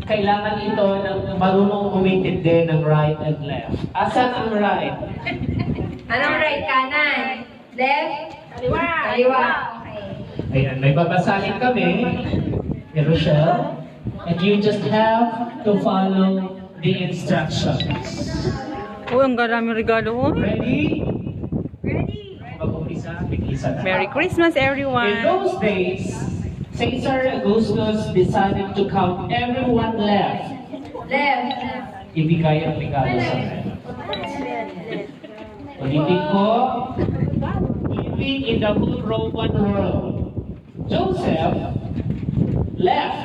Kailangan ito ng marunong umintindi ng right and left. Asan ang right? Anong right? Kanan? Left? Kaliwa. Kaliwa. Okay. Ayan, may babasahin kami. Rochelle. And you just have to follow the instructions. Oh, ang garaming regalo. Oh. Ready? Ready? Mag-umpisa, bigisa na. Merry Christmas, In everyone. those days, Caesar Augustus decided to count everyone left. Left. Ibigay ang regalo sa kanya. Ulitin ko, living in the whole Roman world. Joseph left.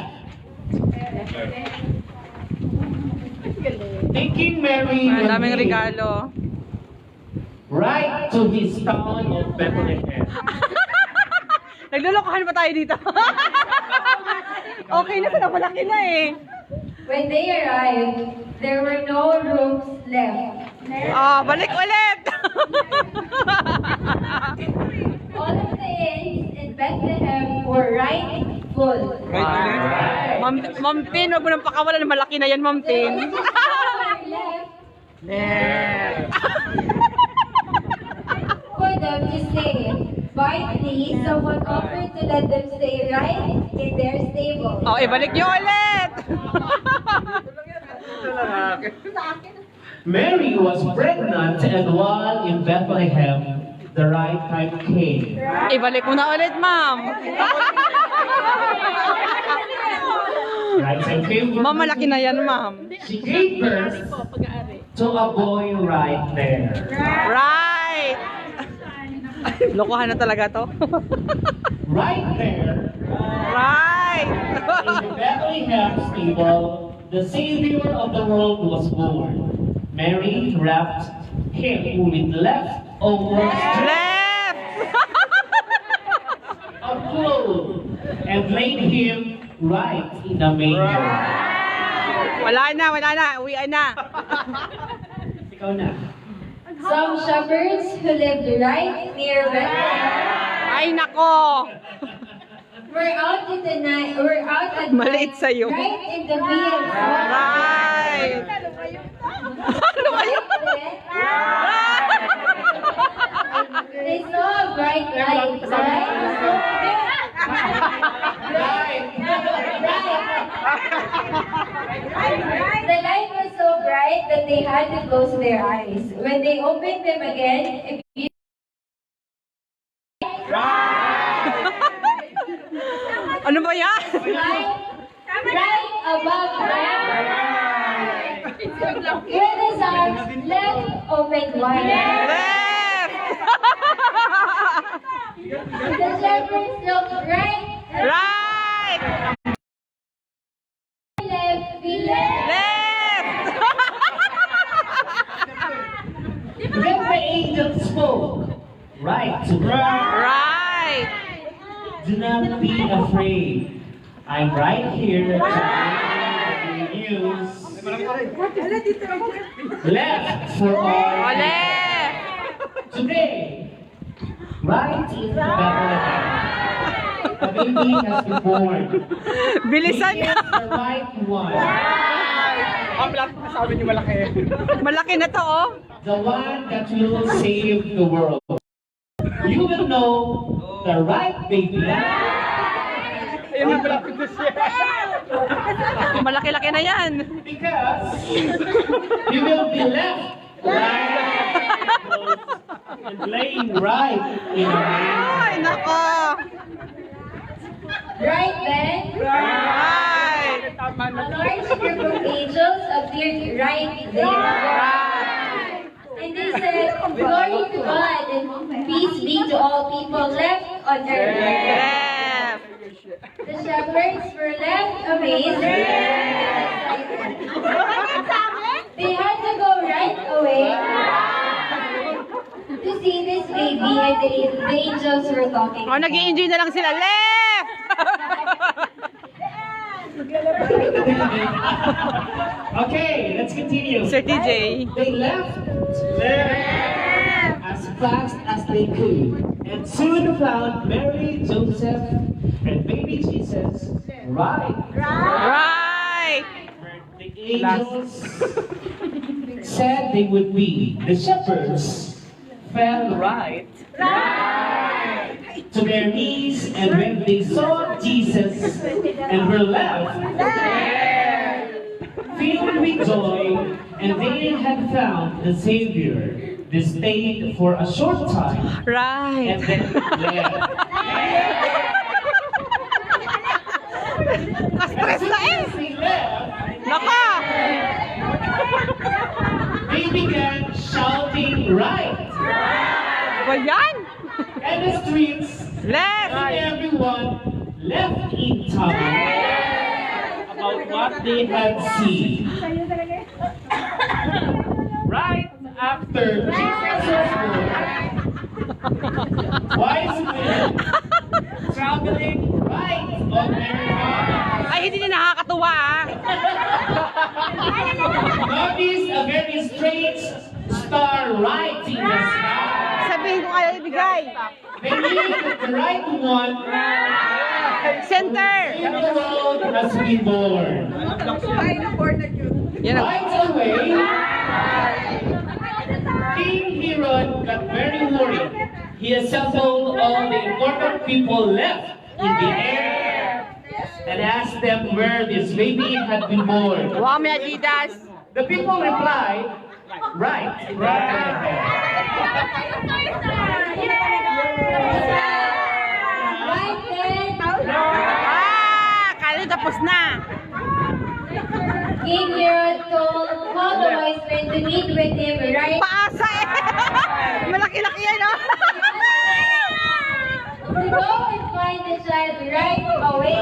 Taking Mary Ang and daming me regalo. right to his town of Bethlehem. Naglulukohan pa tayo dito. Okay na, sana malaki na eh. When they arrived, there were no rooms left. Ah, balik ulit. All of the inns in Bethlehem were right full. Ma'am Tin, wag mo nang pakawalan. Malaki na yan, Ma'am Tin. Left for them to stay. Finally, someone offered to let them stay right in their stable. Oh, ibalik niyo ulit. Mary was pregnant, and while in Bethlehem, the right time came. Ibalik mo na ulit, Ma'am. Right time came. Ma'am, malaki na yan, Ma'am. She gave birth to a boy right there. Right. Lokohan na talaga to. Right there, Right. in the Bethlehem stable, the Savior of the world was born. Mary wrapped him with leftovers Left. of clothes and laid him right in the manger. Wala na. Uwian na. Ikaw na. Some shepherds who lived right near Bethlehem Ay, nako. were out in the night. Were out at Maliit night, sa'yo. right in the fields. Right. Lumayo. They saw a bright light. The light was so bright that they had to close their eyes. When they opened them again, Ano ba yan? right above them, with his arms left open wide. Left. The shepherds looked right, Right. left, Left. Then the angel spoke. Right to Right. Do not be afraid. I'm right here to bring you news. Left for all. Left. Today, right in Bethlehem, the baby has been born. Bilisan He na. is the right one. Malaki na to, oh. The one that will save the world. You will know the right baby. Malaki-laki na yan. Because you will be left right and laying right in the manger. Ay, nako. right then. Right. A large group of angels appeared right there. And they said, "Glory to God and peace be to all people left on earth." Left. The shepherds were left amazed. They had to go right away to see this baby, and the angels were talking. Oh, nag-i-enjoy na lang sila. Left. Okay, let's continue. Sir TJ. They left as fast as they could and soon found Mary, Joseph, and baby Jesus right. Right. The angels said they would be. The shepherds fell right to their knees, and when they saw Jesus and were left filled with joy, and they had found the Savior, they stayed for a short time and Right. then left. Ka-stress na eh. As they left, Naka. they began shouting right, Ba yan? and the streets Left. and everyone left in town about what they had seen. Right after Jesus was born, wise men traveling right on America Ay, hindi na nakakatuwa ah. noticed a very strange star right in the sky. Sabihin ko kayo ibigay. They knew that the right one Center. in the world has been born. Yan ang... Right away, King Herod got very worried. He assembled all the important people left in the air and asked them where this baby had been born. Wow, may Adidas. The people replied, right there. Right then, Ah, kala tapos na. King Herod told all the wise men to meet with him right Paasa eh. Malaki-laki yan oh. to go and find the child right away.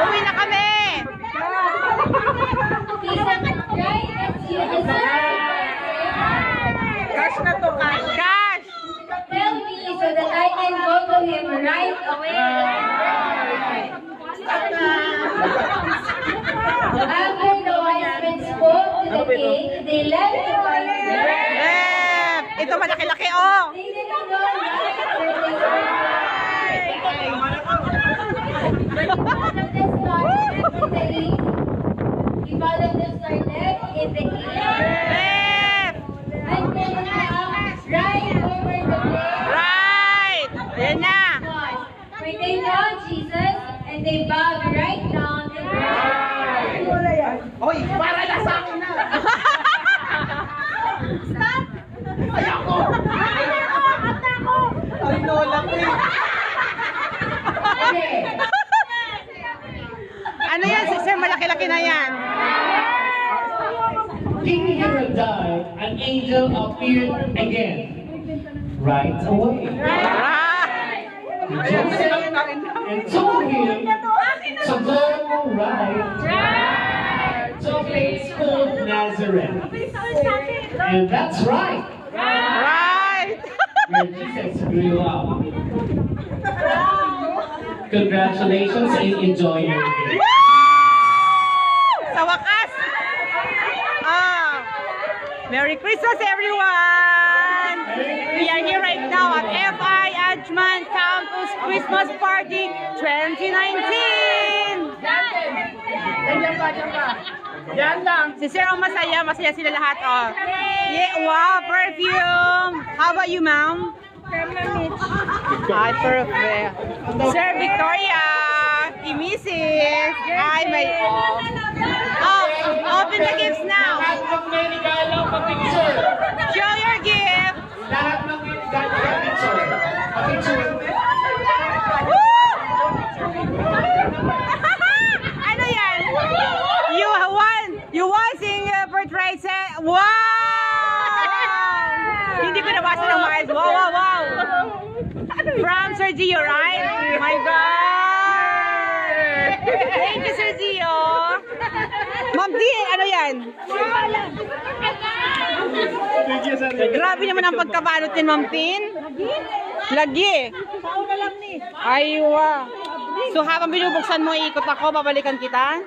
Uwi na kami. He said, right as you deserve. Cash na to, cash. Cash. Tell me so that I can go to him right away. After the wise men spoke to the king, they left to find him. Left. Ito malaki-laki oh. They didn't know right where they were. One of the stars left in the east. He followed the star left in the east. Left. And then right over the place. Right. Ayan na. When they found Jesus and they bowed right down and Hoy, para na sa akin na! Stop! Ayoko! Ay, Lola ko eh. Ano yan, sister? Malaki-laki na yan. King Herod died, an angel appeared again. Right away. Right. Joseph and told him to go right to a place called Nazareth. And that's right, Right. where Jesus grew up. Congratulations and enjoy your day. Sa wakas. Ah. Merry Christmas, everyone! We are here right now at FI Ajman Campus Christmas Party 2019! Yan lang. Si Sir ang masaya, masaya sila lahat, oh. Yeah, wow, perfume! How about you, ma'am? Ay, perfect. Sir Victoria! Mrs. Ay, may... Oh, open the gifts now. Lahat ng may regalo, pa-picture. Show your gift. Lahat ng may regalo, pa-picture. Pa-picture. Ano yan? You won sing portrait set. Wow! Hindi ko nabasa ng maayos. Wow, wow, wow. From Sir Gio, right? My God! Thank you, Sir Gio. Ma'am D, ano yan? Grabe naman ang pagkabalot ni Ma'am Tin. Lagi. Ay, wow. So habang binubuksan mo, ikot ako, babalikan kita.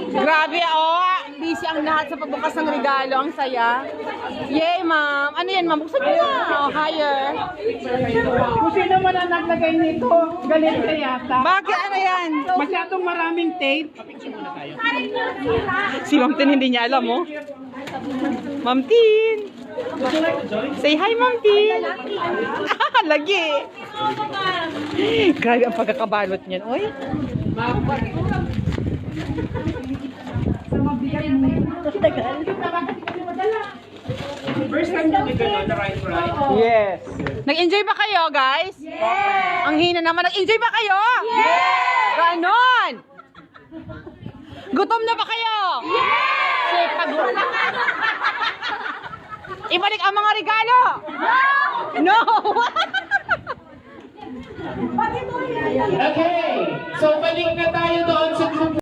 Grabe, oh. Busy ang lahat sa pagbukas ng regalo. Ang saya. Yay, ma'am. Ano yan, ma'am? Buksan mo na. Oh, higher. Kung sino man ang naglagay nito, Galit ka yata. Bakit? Ano yan? Masyadong maraming tape. Si Ma'am Tin hindi niya alam, oh. Ma'am Tin. Say hi, Ma'am Tin. Lagi. Grabe ang pagkakabalot niyan, oy. First time na na right. Yes. Nag-enjoy ba kayo, guys? Yes. Ang hina naman. Nag-enjoy ba kayo? Yes. Ganon. Gutom na ba kayo? Yes. So, ibalik ang mga regalo. No. Okay, so balik na tayo doon sa group